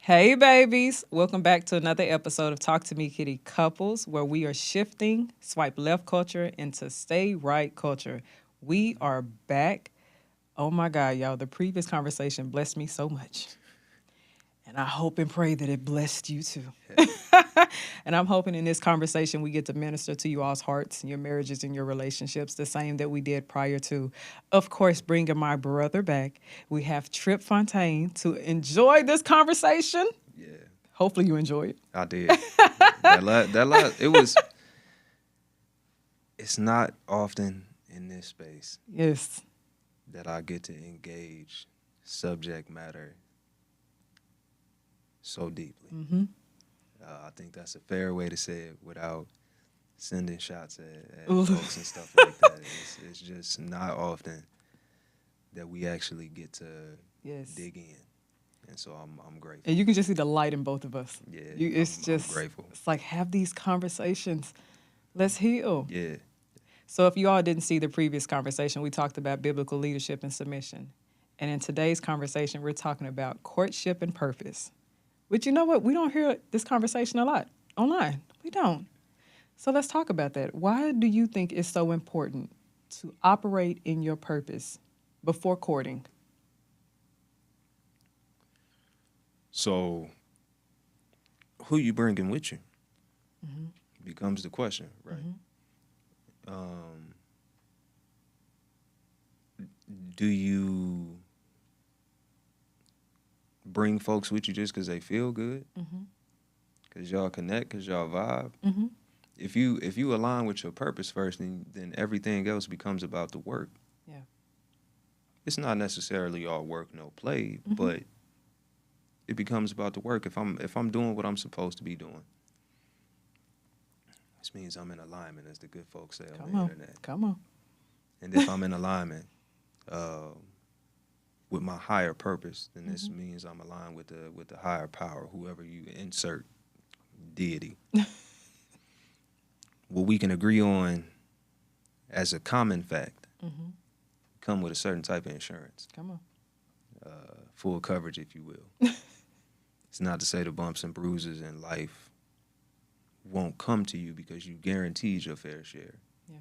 Hey, babies. Welcome back to another episode of Talk to Me Kitty Couples, where we are shifting swipe left culture into stay right culture. We are back. Oh my God, y'all. The previous conversation blessed me so much. And I hope and pray that it blessed you too. And I'm hoping in this conversation we get to minister to you all's hearts and your marriages and your relationships the same that we did prior to. Of course, bringing my brother back, we have Trip Fontaine to enjoy this conversation. Yeah, Hopefully you enjoy it. I did. It was. It's not often in this space Yes. that I get to engage subject matter so deeply. Mm-hmm. I think that's a fair way to say it without sending shots at Ooh. folks and stuff like that. It's just not often that we actually get to Yes. dig in, and so I'm grateful. And you can just see the light in both of us. Yeah, I'm grateful. It's like have these conversations. Let's heal. Yeah. So if you all didn't see the previous conversation, we talked about biblical leadership and submission. And in today's conversation, we're talking about courtship and purpose. But you know what? We don't hear this conversation a lot online. We don't. So let's talk about that. Why do you think it's so important to operate in your purpose before courting? So, who you bringing with you becomes the question, right? Do you bring folks with you just because they feel good? Because y'all connect, because y'all vibe? If you align with your purpose first, then everything else becomes about the work. Yeah. It's not necessarily all work, no play, but it becomes about the work. If I'm doing what I'm supposed to be doing, this means I'm in alignment, as the good folks say on the internet. Come on. And if I'm in alignment with my higher purpose, then this means I'm aligned with the higher power, whoever you insert deity. What we can agree on as a common fact come with a certain type of insurance. Come on. Full coverage, if you will. It's not to say the bumps and bruises in life won't come to you because you guaranteed your fair share. Yeah.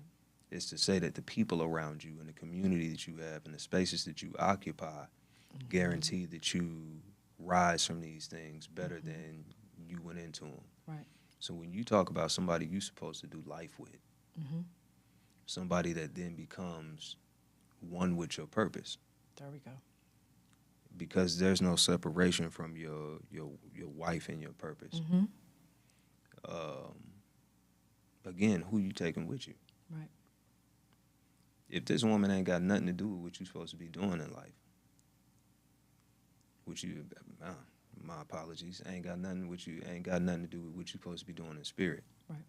It's to say that the people around you and the community that you have and the spaces that you occupy guarantee that you rise from these things better than you went into them. Right. So when you talk about somebody you're supposed to do life with, somebody that then becomes one with your purpose, There we go. because there's no separation from your wife and your purpose. Again, who you taking with you? Right. If this woman ain't got nothing to do with what you're supposed to be doing in life, my apologies, ain't got nothing to do with what you're supposed to be doing in spirit. Right.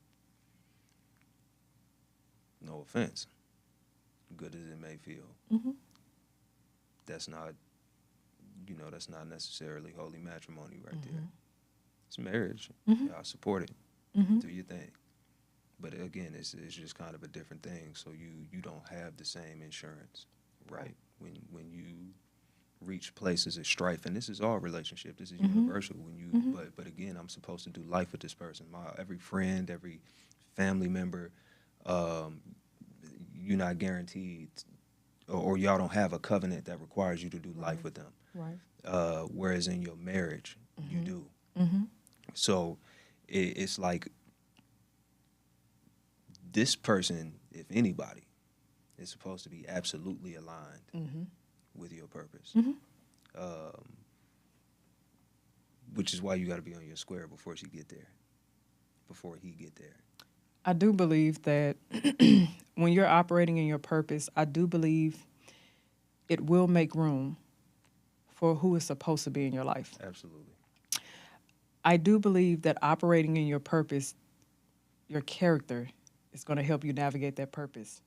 No offense, good as it may feel. That's not necessarily holy matrimony right there. It's marriage. I support it. Do your thing. But again, it's just kind of a different thing. So you don't have the same insurance, right? When you reach places of strife, and this is all relationship. This is universal. When you, but again, I'm supposed to do life with this person. Every friend, every family member, you're not guaranteed, or y'all don't have a covenant that requires you to do life with them. Right. Whereas in your marriage, you do. So it's like this person, if anybody, is supposed to be absolutely aligned with your purpose. Which is why you got to be on your square before he get there. I do believe that when you're operating in your purpose, I do believe it will make room for who is supposed to be in your life. Absolutely. I do believe that operating in your purpose, your character is going to help you navigate that purpose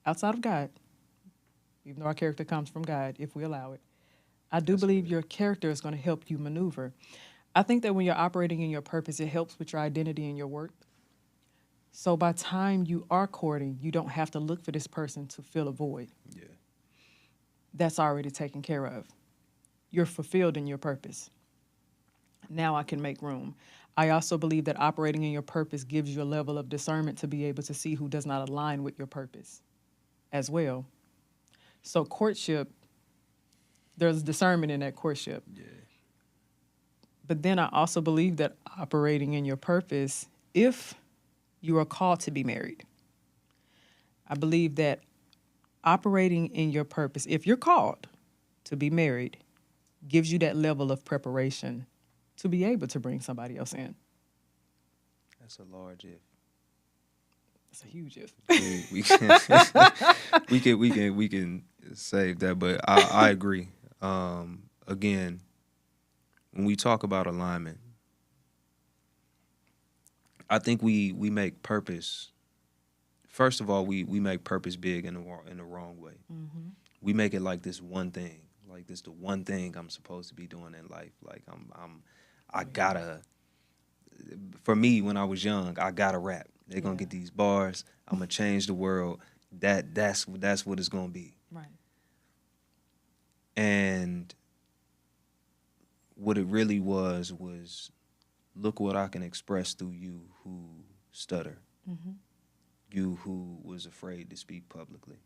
outside of God, even though our character comes from God, if we allow it. I do believe your character is going to help you maneuver. I think that when you're operating in your purpose, it helps with your identity and your work. So by the time you are courting, you don't have to look for this person to fill a void. Yeah. That's already taken care of. You're fulfilled in your purpose. Now I can make room. I also believe that operating in your purpose gives you a level of discernment to be able to see who does not align with your purpose as well. So courtship, there's discernment in that courtship. Yeah. But then I also believe that operating in your purpose, if you are called to be married, I believe that operating in your purpose, if you're called to be married, gives you that level of preparation to be able to bring somebody else in. That's a large if. It's a huge if. We can we can save that, but I agree. Again, when we talk about alignment, I think we make purpose. First of all, we make purpose big in the wrong way. Mm-hmm. We make it like this one thing, like this the one thing I'm supposed to be doing in life. Like I gotta. For me, when I was young, I gotta rap. They're gonna get these bars. I'm gonna change the world. That's what it's gonna be. Right. And what it really was look what I can express through you who stutter. Mm-hmm. You who was afraid to speak publicly.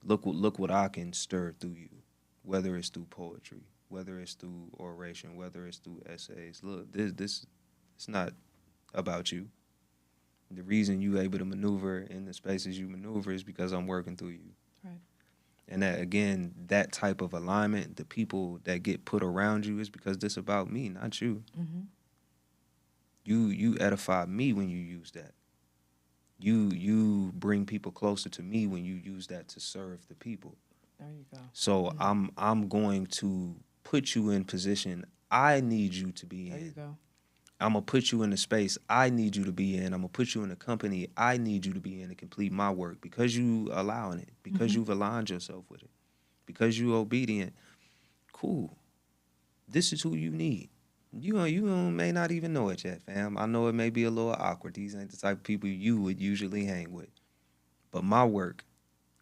Look what I can stir through you, whether it's through poetry, whether it's through oration, whether it's through essays. Look, this it's not about you. The reason you able to maneuver in the spaces you maneuver is because I'm working through you. Right. And that, again, that type of alignment, the people that get put around you is because this about me, not you. Mm-hmm. You edify me when you use that. You bring people closer to me when you use that to serve the people. There you go. So I'm going to put you in position I need you to be in. There you go. I'm going to put you in the space I need you to be in. I'm going to put you in the company I need you to be in to complete my work because you allowing it, because you've aligned yourself with it, because you obedient. Cool. This is who you need. You may not even know it yet, fam. I know it may be a little awkward. These ain't the type of people you would usually hang with. But my work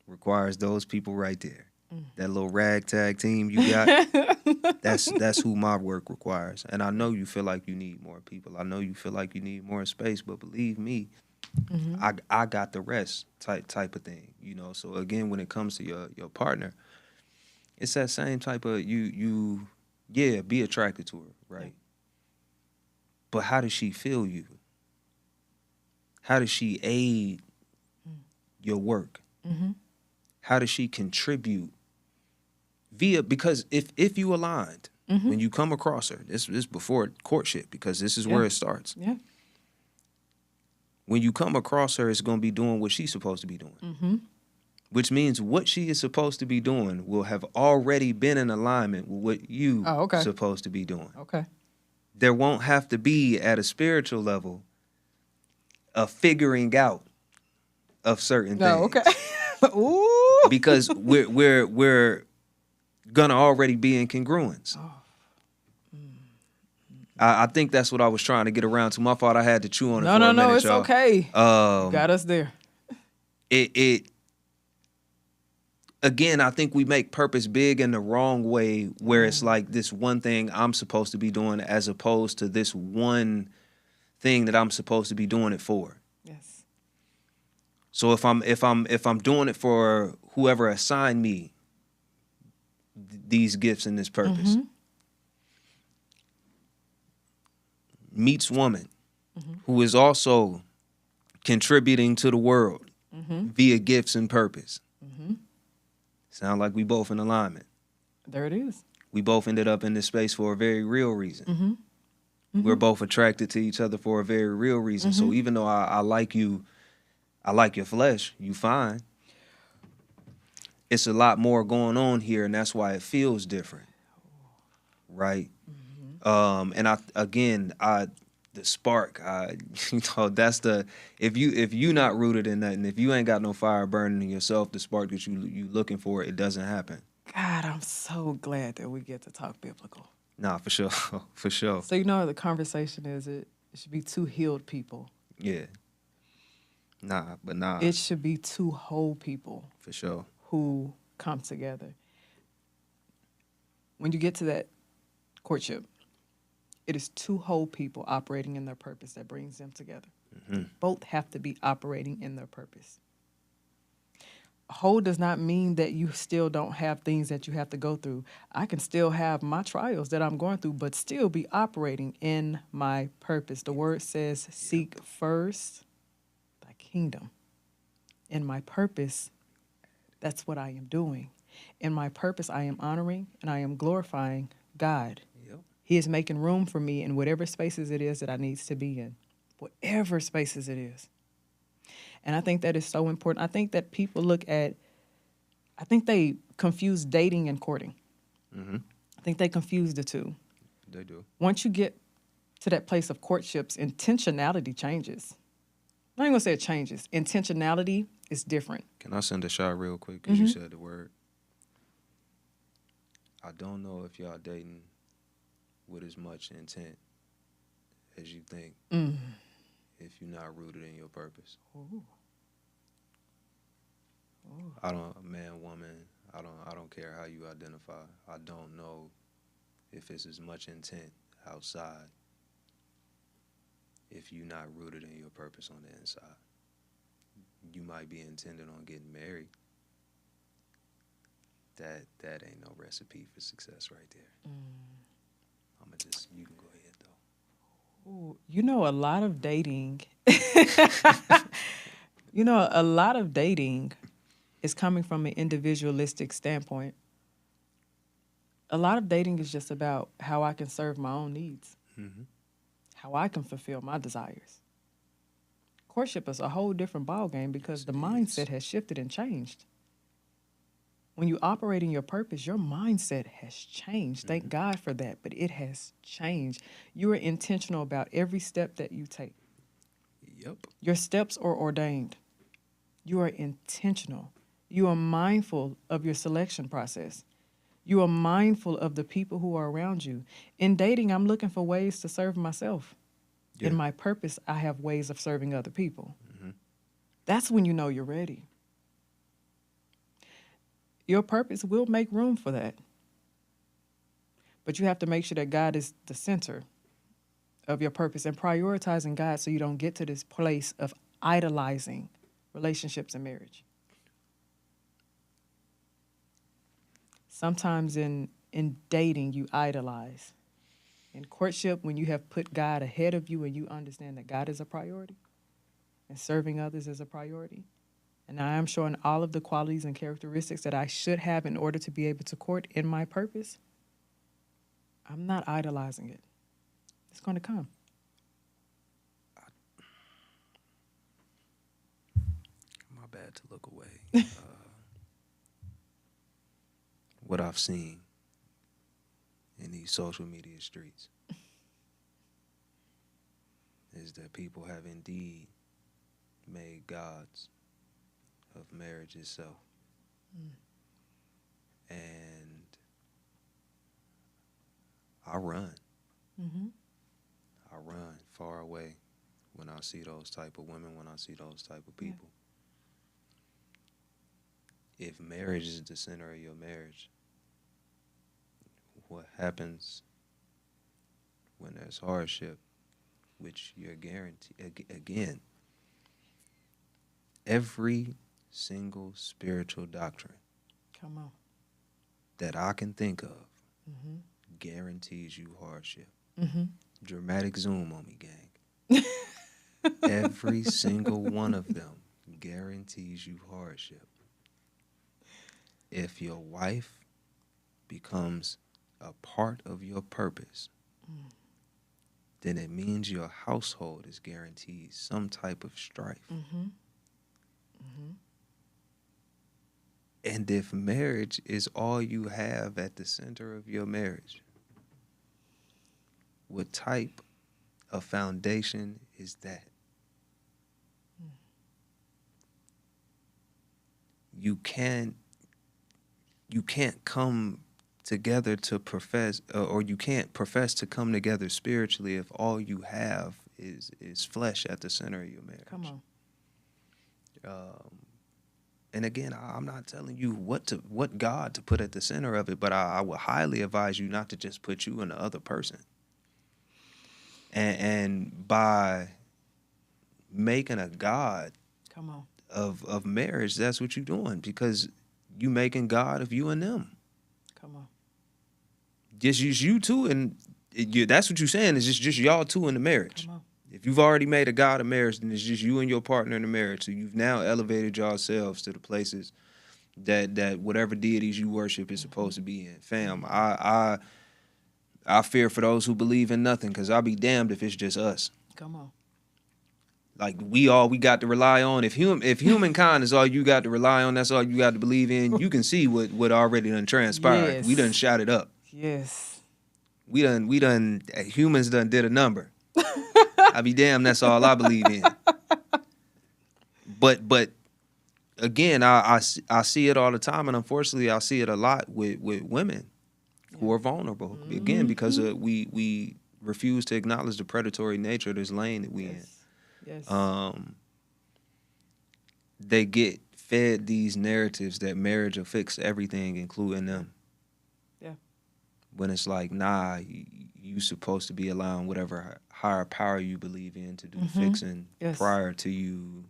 requires those people right there. That little ragtag team you got, that's who my work requires. And I know you feel like you need more people. I know you feel like you need more space, but believe me, I got the rest type of thing. You know, so again, when it comes to your partner, it's that same type of you be attracted to her, right? Yeah. But how does she feel you? How does she aid your work? Mm-hmm. How does she contribute because if you aligned when you come across her, this is before courtship because this is where it starts. Yeah. When you come across her, it's going to be doing what she's supposed to be doing. Mm-hmm. Which means what she is supposed to be doing will have already been in alignment with what you supposed to be doing. Okay. There won't have to be at a spiritual level a figuring out of certain things. No, okay. Ooh. Because we're gonna already be in congruence. Oh. I think that's what I was trying to get around to. My fault. I had to chew on it for a minute, No, it's y'all. okay. You got us there. It again, I think we make purpose big in the wrong way, where it's like this one thing I'm supposed to be doing, as opposed to this one thing that I'm supposed to be doing it for. Yes. So if I'm doing it for whoever assigned me these gifts and this purpose, meets woman who is also contributing to the world via gifts and purpose. Sound like we both in alignment. There it is. We both ended up in this space for a very real reason. We're both attracted to each other for a very real reason. So even though I like you, I like your flesh, you fine. It's a lot more going on here, and that's why it feels different, right? And the spark, that's the if you not rooted in nothing, if you ain't got no fire burning in yourself, the spark that you looking for, it doesn't happen. God, I'm so glad that we get to talk biblical. Nah, for sure, for sure. So the conversation is it should be two healed people. Yeah. Nah. It should be two whole people. For sure. Who come together. When you get to that courtship, It is two whole people operating in their purpose that brings them together. Mm-hmm. Both have to be operating in their purpose. Whole does not mean that you still don't have things that you have to go through. I can still have my trials that I'm going through, but still be operating in my purpose. The word says, seek first thy kingdom. In my purpose, that's what I am doing. In my purpose, I am honoring and I am glorifying God. Yep. He is making room for me in whatever spaces it is that I needs to be in, whatever spaces it is. And I think that is so important. I think that people I think they confuse dating and courting. Mm-hmm. I think they confuse the two. They do. Once you get to that place of courtships, intentionality changes. I'm not even going to say it changes. Intentionality is different. Can I send a shot real quick? Because you said the word. I don't know if y'all dating with as much intent as you think if you're not rooted in your purpose. Ooh. Ooh. I don't, man, woman, I don't care how you identify. I don't know if it's as much intent outside if you're not rooted in your purpose on the inside. You might be intended on getting married. That ain't no recipe for success right there. I'ma just, you can go ahead though. Ooh. You know, a lot of dating, a lot of dating is coming from an individualistic standpoint. A lot of dating is just about how I can serve my own needs, how I can fulfill my desires. Courtship is a whole different ballgame because the mindset has shifted and changed. When you operate in your purpose, your mindset has changed. Thank God for that, but it has changed. You are intentional about every step that you take. Yep. Your steps are ordained. You are intentional. You are mindful of your selection process. You are mindful of the people who are around you. In dating, I'm looking for ways to serve myself. Yeah. In my purpose, I have ways of serving other people. That's when you know you're ready. Your purpose will make room for that. But you have to make sure that God is the center of your purpose and prioritizing God so you don't get to this place of idolizing relationships and marriage. Sometimes in dating, you idolize. In courtship, when you have put God ahead of you and you understand that God is a priority and serving others is a priority, and I am showing all of the qualities and characteristics that I should have in order to be able to court in my purpose, I'm not idolizing it. It's going to come. My bad to look away. What I've seen in these social media streets is that people have indeed made gods of marriage itself. And I run. I run far away when I see those type of women, when I see those type of people. If marriage is the center of your marriage, what happens when there's hardship, which you're guaranteed, again, every single spiritual doctrine Come on. that I can think of guarantees you hardship. Dramatic zoom on me, gang. Every single one of them guarantees you hardship. If your wife becomes a part of your purpose, then it means your household is guaranteed some type of strife. And if marriage is all you have at the center of your marriage, what type of foundation is that? You can't come together to profess, or you can't profess to come together spiritually if all you have is flesh at the center of your marriage. Come on. And again, I'm not telling you what God to put at the center of it, but I would highly advise you not to just put you and the other person. And by making a god Come on. of marriage, that's what you're doing, because you making God of you and them. Come on. Just use you two, and that's what you're saying, is just y'all two in the marriage. Come on. If you've already made a God of marriage, then it's just you and your partner in the marriage. So you've now elevated yourselves to the places that whatever deities you worship is supposed to be in. Fam, I fear for those who believe in nothing, because I'll be damned if it's just us. Come on. Like we got to rely on. If humankind is all you got to rely on, that's all you got to believe in. You can see what already done transpired. Yes. We done shot it up. Yes. We done humans done did a number. I be damned, that's all I believe in. But again, I see it all the time, and unfortunately, I see it a lot with women who are vulnerable. Again, because we refuse to acknowledge the predatory nature of this lane that we in. Yes. They get fed these narratives that marriage will fix everything, including them. Yeah. When it's like, nah, you supposed to be allowing whatever higher power you believe in to do the fixing prior to you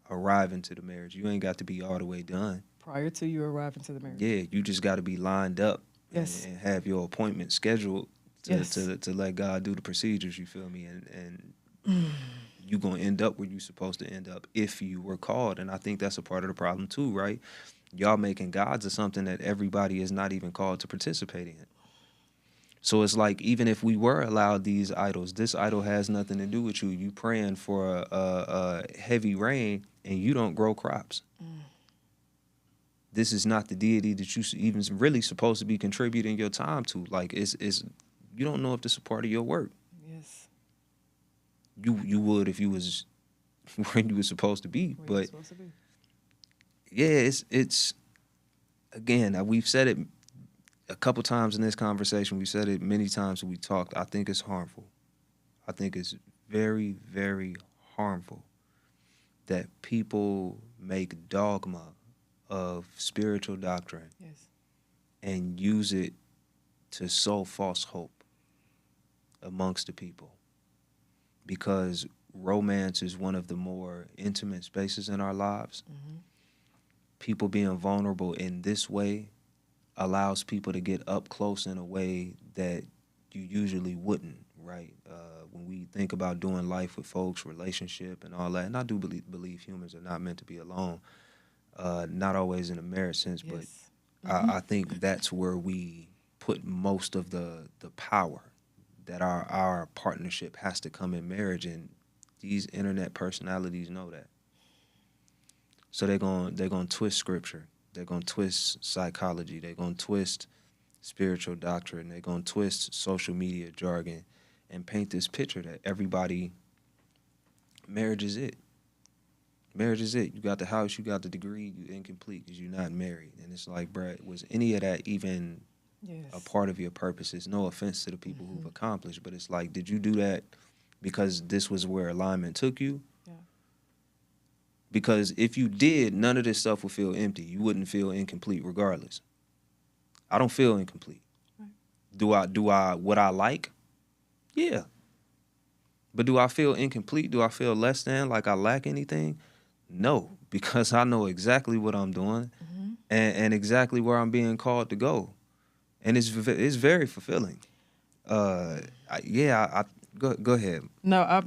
arriving to the marriage. You ain't got to be all the way done. Prior to you arriving to the marriage. Yeah, you just got to be lined up and have your appointment scheduled to let God do the procedures, you feel me? And you're going to end up where you're supposed to end up if you were called. And I think that's a part of the problem too, right? Y'all making gods of something that everybody is not even called to participate in. So it's like, even if we were allowed these idols, this idol has nothing to do with you. You praying for a heavy rain and you don't grow crops. This is not the deity that you even really supposed to be contributing your time to. Like, it's you don't know if this is a part of your work. Yes. You would if you was where you were supposed to be. Where but supposed to be. Yeah, it's again, we've said it a couple times in this conversation. We said it many times when we talked. I think it's harmful. I think it's very, very harmful that people make dogma of spiritual doctrine and use it to sow false hope amongst the people. Because romance is one of the more intimate spaces in our lives. People being vulnerable in this way allows people to get up close in a way that you usually wouldn't, right? When we think about doing life with folks, relationship and all that, and I do believe humans are not meant to be alone, not always in a marriage sense, but I think that's where we put most of the power, that our partnership has to come in marriage, and these internet personalities know that. So they're gonna twist scripture. They're gonna twist psychology. They're gonna twist spiritual doctrine. They're gonna twist social media jargon and paint this picture that everybody, marriage is it. Marriage is it. You got the house, you got the degree, you incomplete because you're not married. And it's like, bruh, was any of that even a part of your purposes? No offense to the people who've accomplished, but it's like, did you do that because this was where alignment took you? Because if you did, none of this stuff would feel empty. You wouldn't feel incomplete regardless. I don't feel incomplete. Right. Do I what I like? Yeah. But do I feel incomplete? Do I feel less than, like I lack anything? No, because I know exactly what I'm doing and exactly where I'm being called to go. And it's very fulfilling. Go ahead. No,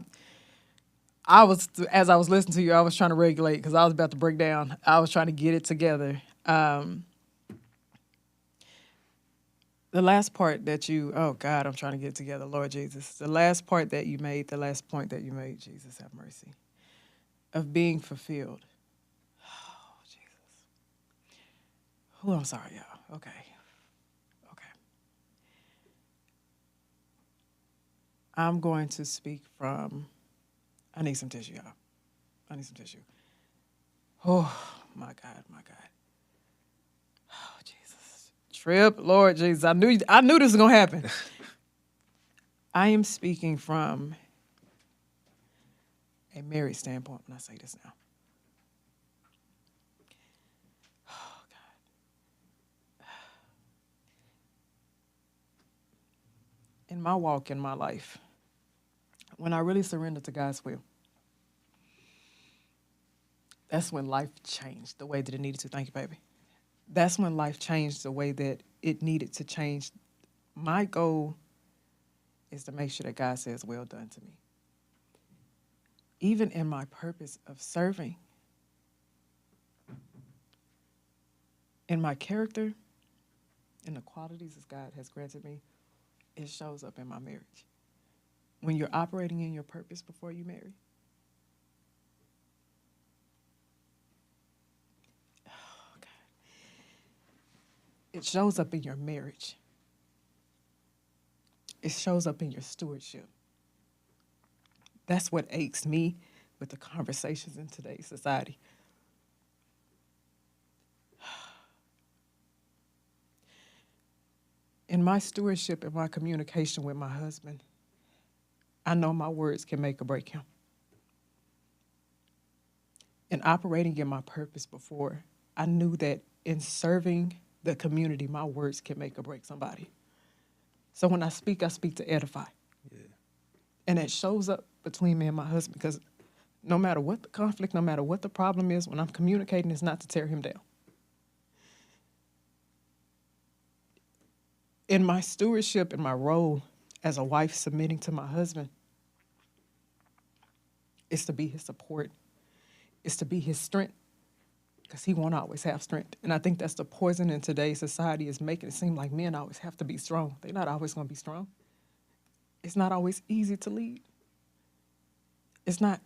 I was, as I was listening to you, I was trying to regulate because I was about to break down. I was trying to get it together. The last part that oh God, I'm trying to get it together, Lord Jesus. The last point that you made, Jesus have mercy, of being fulfilled. Oh, Jesus. Oh, I'm sorry, y'all. Okay. I'm going to speak from, I need some tissue, y'all. I need some tissue. Oh, my God. Oh, Jesus. Trip, Lord Jesus. I knew this was going to happen. I am speaking from a married standpoint when I say this now. Oh, God. In my walk in my life, When I really surrendered to God's will, that's when life changed the way that it needed to. Thank you, baby. That's when life changed the way that it needed to change. My goal is to make sure that God says, well done to me. Even in my purpose of serving, in my character, in the qualities that God has granted me, it shows up in my marriage. When you're operating in your purpose before you marry, oh God, it shows up in your marriage. It shows up in your stewardship. That's what aches me with the conversations in today's society. In my stewardship and my communication with my husband, I know my words can make or break him. In operating in my purpose before, I knew that in serving the community, my words can make or break somebody. So when I speak to edify. Yeah. And it shows up between me and my husband because no matter what the conflict, no matter what the problem is, when I'm communicating, it's not to tear him down. In my stewardship, in my role as a wife submitting to my husband, it's to be his support. It's to be his strength because he won't always have strength. And I think that's the poison in today's society is making it seem like men always have to be strong. They're not always going to be strong. It's not always easy to lead. It's not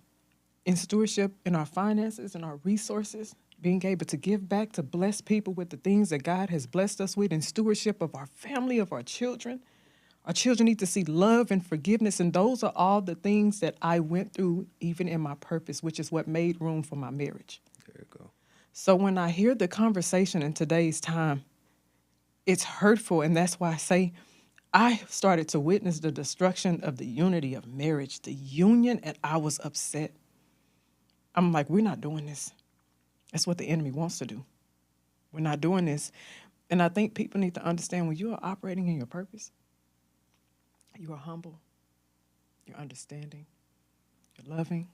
in stewardship, in our finances, in our resources, being able to give back, to bless people with the things that God has blessed us with, in stewardship of our family, of our children. Our children need to see love and forgiveness, and those are all the things that I went through even in my purpose, which is what made room for my marriage. There you go. So when I hear the conversation in today's time, it's hurtful, and that's why I say I started to witness the destruction of the unity of marriage, the union, and I was upset. I'm like, we're not doing this. That's what the enemy wants to do. We're not doing this. And I think people need to understand when you are operating in your purpose, you are humble, you're understanding, you're loving,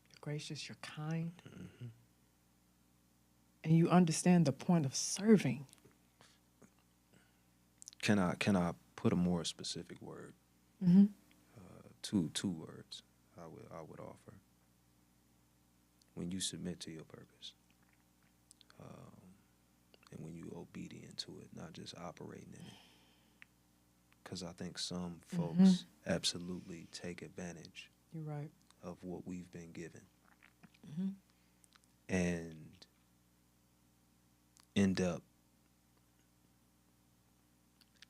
you're gracious, you're kind. Mm-hmm. And you understand the point of serving. Can I put a more specific word? Mm-hmm. Two words I would offer. When you submit to your purpose, and when you obedient to it, not just operating in it. Because I think some folks absolutely take advantage. You're right. Of what we've been given. Mm-hmm. And end up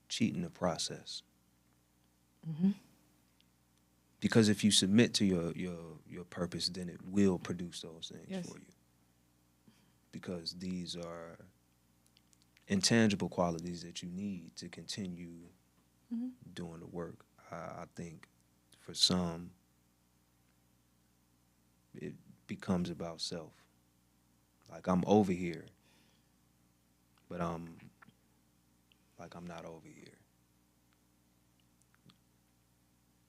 cheating the process. Mm-hmm. Because if you submit to your purpose, then it will produce those things for you. Because these are intangible qualities that you need to continue doing the work. I think for some, it becomes about self. Like I'm over here, but I'm not over here.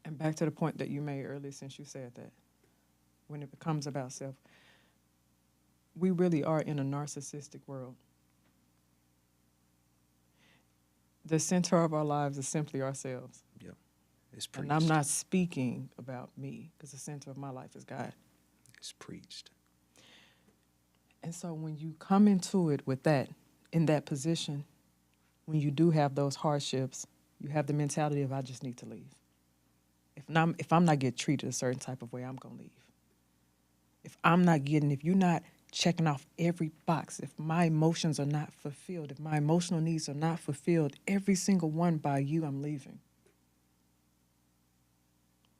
And back to the point that you made earlier, since you said that, when it becomes about self, we really are in a narcissistic world. The center of our lives is simply ourselves. Yep. It's preached. And I'm not speaking about me, because the center of my life is God. It's preached. And so when you come into it with that, in that position, when you do have those hardships, you have the mentality of, I just need to leave. If I'm not getting treated a certain type of way, I'm going to leave. If you're not checking off every box, if my emotions are not fulfilled, if my emotional needs are not fulfilled, every single one by you, I'm leaving.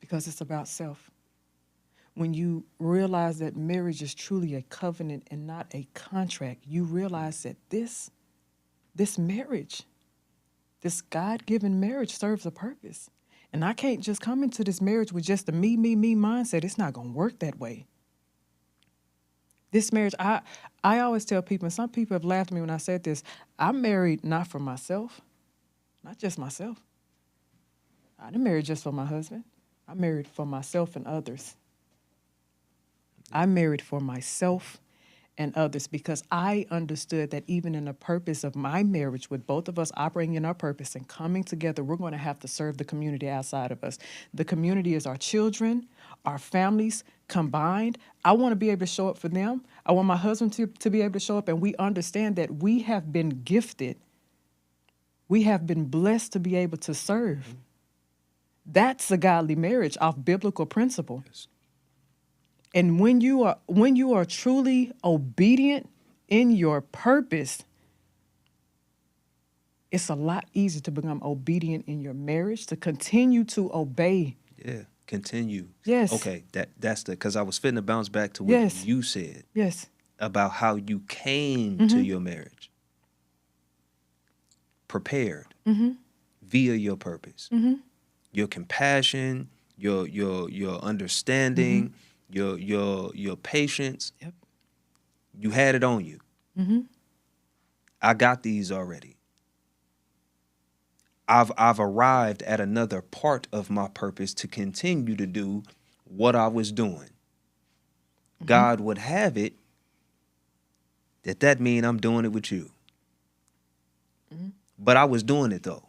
Because it's about self. When you realize that marriage is truly a covenant and not a contract, you realize that this marriage, this God-given marriage serves a purpose. And I can't just come into this marriage with just the me mindset. It's not going to work that way. This marriage, I always tell people, and some people have laughed at me when I said this, I'm married not for myself, not just myself. I didn't marry just for my husband. I married for myself and others. I married for myself and others because I understood that even in the purpose of my marriage, with both of us operating in our purpose and coming together, we're going to have to serve the community outside of us. The community is our children, our families combined. I want to be able to show up for them. I want my husband to be able to show up, and we understand that we have been gifted. We have been blessed to be able to serve. That's a godly marriage off biblical principle. Yes. And when you are truly obedient in your purpose, it's a lot easier to become obedient in your marriage, to continue to obey. Yeah. Continue. Yes. Okay. That's because I was fitting to bounce back to what Yes. you said Yes. about how you came to your marriage. Prepared via your purpose. Your compassion, your understanding, your patience. Yep. You had it on you. I got these already. I've arrived at another part of my purpose to continue to do what I was doing. God would have it that mean I'm doing it with you. But I was doing it though.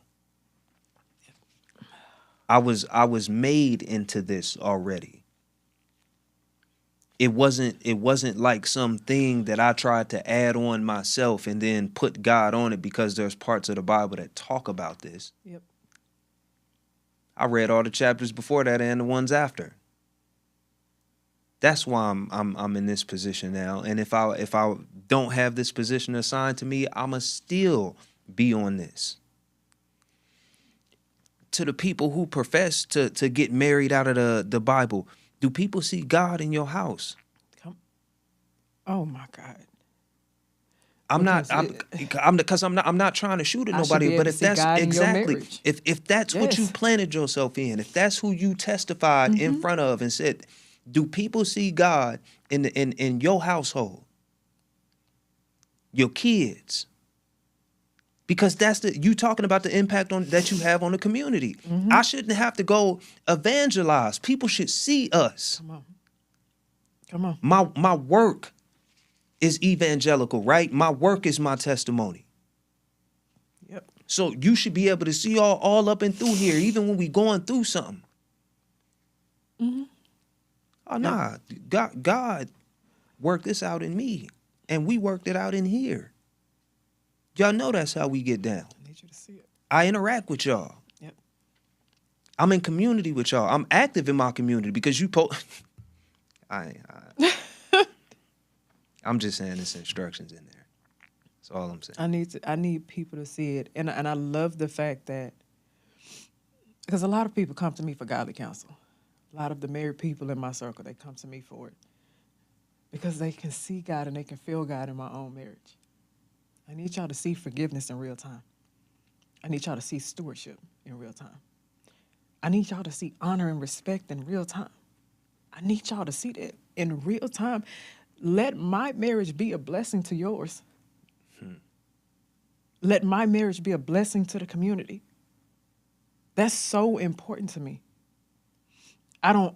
I was made into this already. It wasn't like something that I tried to add on myself and then put God on it because there's parts of the Bible that talk about this. Yep. I read all the chapters before that and the ones after. That's why I'm in this position now. And if I don't have this position assigned to me, I'ma still be on this. To the people who profess to get married out of the Bible, do people see God in your house? Oh my God. I'm not trying to shoot at nobody, but if that's exactly if that's what you planted yourself in, if that's who you testified in front of and said, do people see God in your household? Your kids? Because that's you talking about the impact that you have on the community. I shouldn't have to go evangelize. People should see us. Come on. My work is evangelical, right? My work is my testimony. Yep. So you should be able to see all up and through here, even when we going through something. Oh, nah, God worked this out in me, and we worked it out in here. Y'all know that's how we get down. I need you to see it. I interact with y'all. Yep. I'm in community with y'all. I'm active in my community because you I'm just saying it's instructions in there. That's all I'm saying. I need people to see it. And I love the fact that, because a lot of people come to me for godly counsel. A lot of the married people in my circle, they come to me for it. Because they can see God and they can feel God in my own marriage. I need y'all to see forgiveness in real time. I need y'all to see stewardship in real time. I need y'all to see honor and respect in real time. I need y'all to see that in real time. Let my marriage be a blessing to yours. Let my marriage be a blessing to the community. That's so important to me. And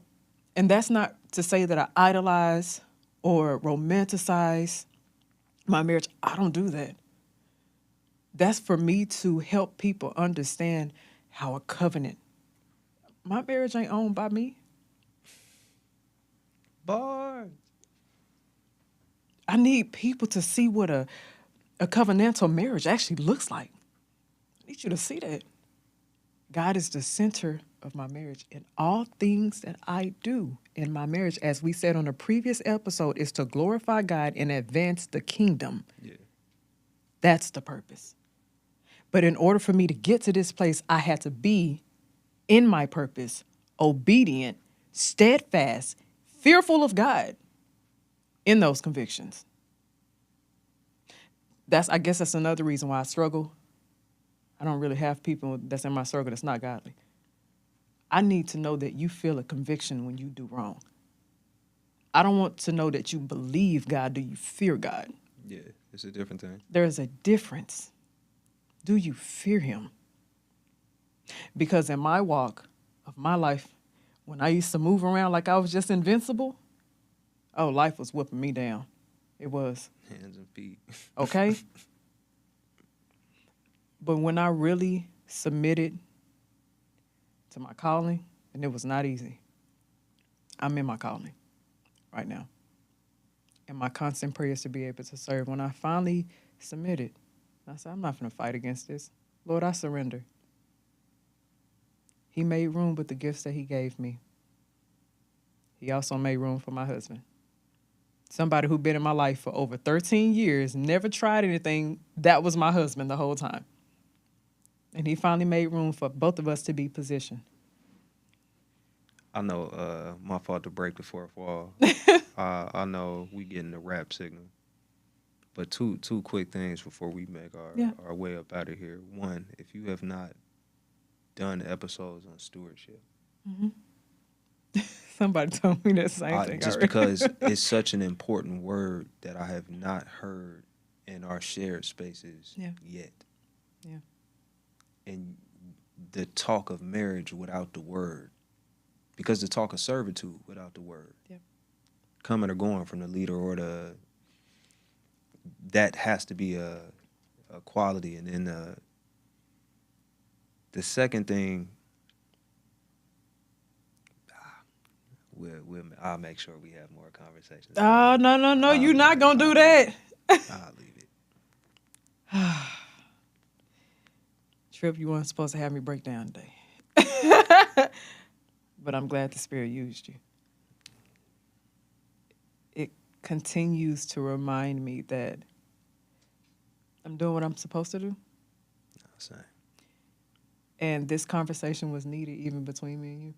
that's not to say that I idolize or romanticize my marriage. I don't do that. That's for me to help people understand how a covenant. My marriage ain't owned by me. Bars. I need people to see what a covenantal marriage actually looks like. I need you to see that. God is the center of my marriage, and all things that I do in my marriage, as we said on a previous episode, is to glorify God and advance the kingdom. Yeah. That's the purpose. But in order for me to get to this place, I had to be in my purpose, obedient, steadfast, fearful of God in those convictions. I guess that's another reason why I struggle. I don't really have people that's in my circle that's not godly. I need to know that you feel a conviction when you do wrong. I don't want to know that you believe God. Do you fear God? Yeah, it's a different thing. There is a difference. Do you fear him? Because in my walk of my life, when I used to move around like I was just invincible, oh, life was whooping me down. It was. Hands and feet. Okay? But when I really submitted to my calling, and it was not easy, I'm in my calling right now. And my constant prayer is to be able to serve. When I finally submitted, I said, I'm not going to fight against this. Lord, I surrender. He made room with the gifts that he gave me. He also made room for my husband. Somebody who'd been in my life for over 13 years, never tried anything. That was my husband the whole time. And he finally made room for both of us to be positioned. I know my fault to break the fourth wall. I know we getting the rap signal. But two quick things before we make our way up out of here. One, if you have not done episodes on stewardship. Mm-hmm. Somebody told me that same thing. Just because it's such an important word that I have not heard in our shared spaces yet. Yeah. And the talk of marriage without the word. Because the talk of servitude without the word. Yep. Coming or going from the leader or that has to be a quality. And then the second thing, I'll make sure we have more conversations. Oh, no. You're not going to do that. I'll leave it. Trip, you weren't supposed to have me break down today. But I'm glad the Spirit used you. It continues to remind me that I'm doing what I'm supposed to do. Same. And this conversation was needed even between me and you.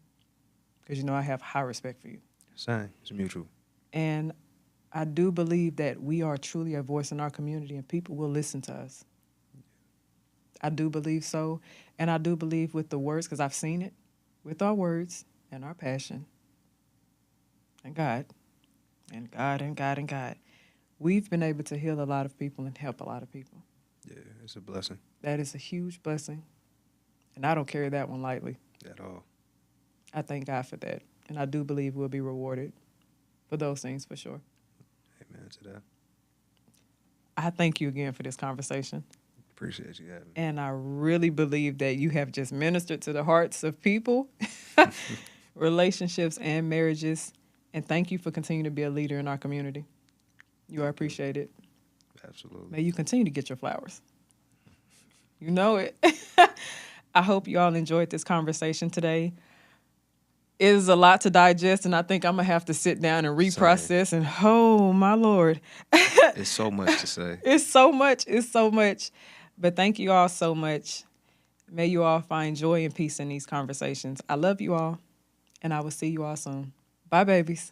Because, I have high respect for you. Same. It's mutual. And I do believe that we are truly a voice in our community and people will listen to us. I do believe so. And I do believe with the words, because I've seen it, with our words and our passion and God, we've been able to heal a lot of people and help a lot of people. Yeah, it's a blessing. That is a huge blessing. And I don't carry that one lightly. At all. I thank God for that. And I do believe we'll be rewarded for those things for sure. Amen to that. I thank you again for this conversation. Appreciate you having me. And I really believe that you have just ministered to the hearts of people, relationships and marriages. And thank you for continuing to be a leader in our community. You are appreciated. Absolutely. May you continue to get your flowers. You know it. I hope you all enjoyed this conversation today. It is a lot to digest, and I think I'm going to have to sit down and reprocess. And, oh, my Lord. It's so much to say. It's so much. But thank you all so much. May you all find joy and peace in these conversations. I love you all, and I will see you all soon. Bye, babies.